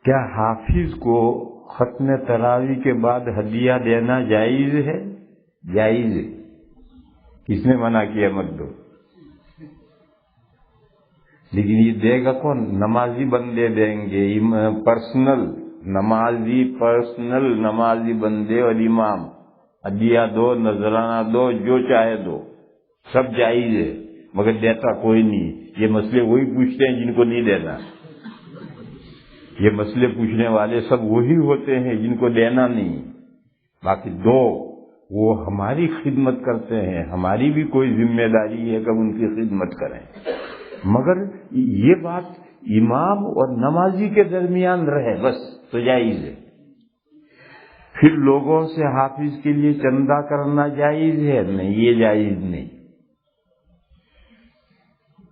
کیا حافظ کو ختم تراویح کے بعد ہدیہ دینا جائز ہے؟ جائز ہے۔ کس نے منع کیا مت دو؟ لیکن یہ دے گا کون؟ نمازی بندے دیں گے، پرسنل نمازی بندے اور امام۔ ہدیہ دو، نذرانہ دو، جو چاہے دو، سب جائز ہے، مگر دیتا کوئی نہیں۔ یہ مسئلے وہی پوچھتے ہیں جن کو نہیں دینا۔ یہ مسئلے پوچھنے والے سب وہی ہوتے ہیں جن کو دینا نہیں۔ باقی دو وہ ہماری خدمت کرتے ہیں، ہماری بھی کوئی ذمہ داری ہے کہ ہم ان کی خدمت کریں، مگر یہ بات امام اور نمازی کے درمیان رہے بس تو جائز ہے۔ پھر لوگوں سے حافظ کے لیے چندہ کرنا جائز ہے؟ نہیں، یہ جائز نہیں۔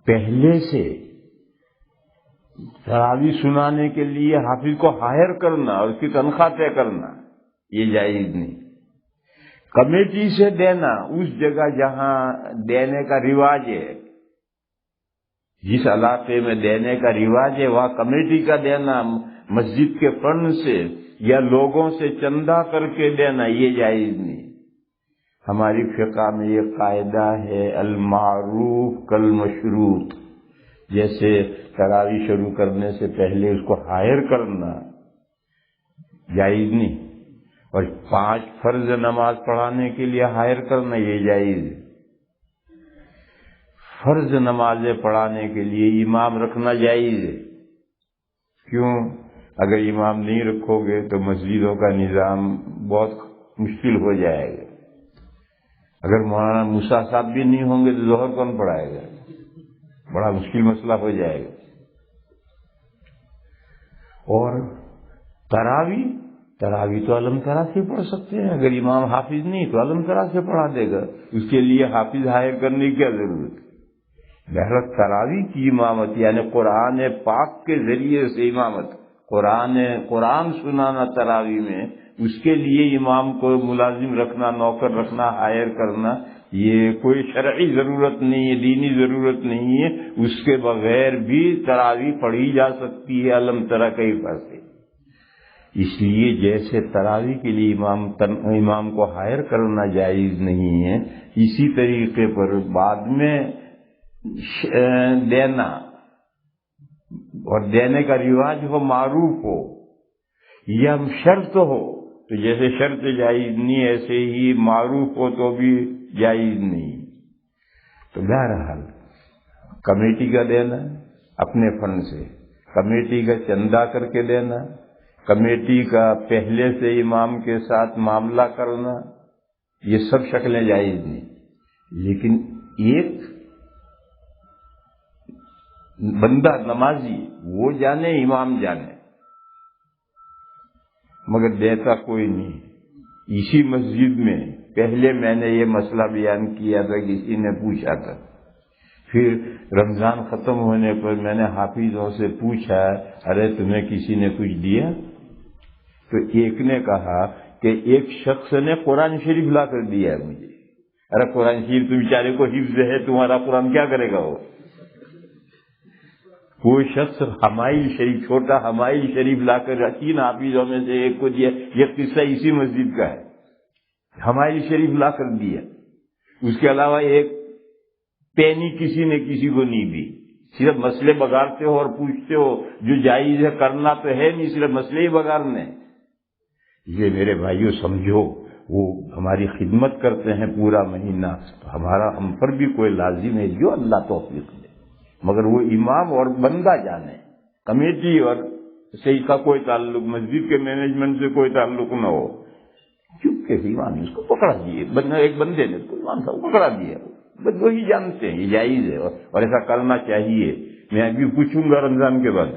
پہلے سے تراویح سنانے کے لیے حافظ کو ہائر کرنا اور اس کی تنخواہ طے کرنا، یہ جائز نہیں۔ کمیٹی سے دینا اس جگہ جہاں دینے کا رواج ہے، جس علاقے میں دینے کا رواج ہے وہاں کمیٹی کا دینا، مسجد کے فنڈ سے یا لوگوں سے چندہ کر کے دینا، یہ جائز نہیں۔ ہماری فقہ میں یہ قاعدہ ہے المعروف کالمشروط، جیسے تراویح شروع کرنے سے پہلے اس کو ہائر کرنا جائز نہیں، اور 5 فرض نماز پڑھانے کے لیے ہائر کرنا یہ جائز ہے۔ فرض نمازیں پڑھانے کے لیے امام رکھنا جائز ہے۔ کیوں؟ اگر امام نہیں رکھو گے تو مسجدوں کا نظام بہت مشکل ہو جائے گا۔ اگر مولانا موسیٰ صاحب بھی نہیں ہوں گے تو ظہر کون پڑھائے گا؟ بڑا مشکل مسئلہ ہو جائے گا۔ اور تراویح تو علم طرح سے پڑھ سکتے ہیں، اگر امام حافظ نہیں تو علم طرح سے پڑھا دے گا، اس کے لیے حافظ ہائر کرنے کی کیا ضرورت ہے؟ بہرحال تراویح کی امامت یعنی قرآن پاک کے ذریعے سے امامت، قرآن سنانا تراویح میں، اس کے لیے امام کو ملازم رکھنا، نوکر رکھنا، ہائر کرنا، یہ کوئی شرعی ضرورت نہیں ہے، دینی ضرورت نہیں ہے۔ اس کے بغیر بھی تراویح پڑھی جا سکتی ہے علم طرح کئی سے۔ اس لیے جیسے تراویح کے لیے امام کو ہائر کرنا جائز نہیں ہے، اسی طریقے پر بعد میں دینا اور دینے کا رواج ہو، معروف ہو یا شرط ہو، تو جیسے شرط جائز نہیں ایسے ہی معروف ہو تو بھی جائز نہیں۔ تو بہرحال کمیٹی کا دینا اپنے فنڈ سے، کمیٹی کا چندہ کر کے دینا، کمیٹی کا پہلے سے امام کے ساتھ معاملہ کرنا، یہ سب شکلیں جائز نہیں۔ لیکن ایک بندہ نمازی وہ جانے، امام جانے، مگر دیتا کوئی نہیں۔ اسی مسجد میں پہلے میں نے یہ مسئلہ بیان کیا تھا، کسی نے پوچھا تھا، پھر رمضان ختم ہونے پر میں نے حافظوں سے پوچھا ارے تمہیں کسی نے کچھ دیا؟ تو ایک نے کہا کہ ایک شخص نے قرآن شریف لا کر دیا ہے مجھے۔ ارے قرآن شریف تو بیچارے کو حفظ ہے، تمہارا قرآن کیا کرے گا وہ؟ کوئی شخص حمائل شریف، چھوٹا حمائل شریف لا کر 3 حافظوں میں سے ایک کو دیا۔ یہ قصہ اسی مسجد کا ہے، حمائل شریف لا کر دیا۔ اس کے علاوہ ایک پینی کسی نے کسی کو نہیں دی۔ صرف مسئلے بگاڑتے ہو اور پوچھتے ہو، جو جائز ہے کرنا تو ہے نہیں، صرف مسئلے ہی بگاڑنے۔ یہ میرے بھائیوں سمجھو، وہ ہماری خدمت کرتے ہیں پورا مہینہ، تو ہم پر بھی کوئی لازم ہے جو اللہ توفیق دے، مگر وہ امام اور بندہ جانے، کمیٹی اور صحیح کا کوئی تعلق، مسجد کے مینجمنٹ سے کوئی تعلق نہ ہو۔ چپ کے امام نے اس کو پکڑا دیے، ایک بندے نے اس کو امام صاحب کو پکڑا دیا، بس وہی جانتے ہیں یہ جائز ہے اور ایسا کرنا چاہیے۔ میں ابھی پوچھوں گا رمضان کے بعد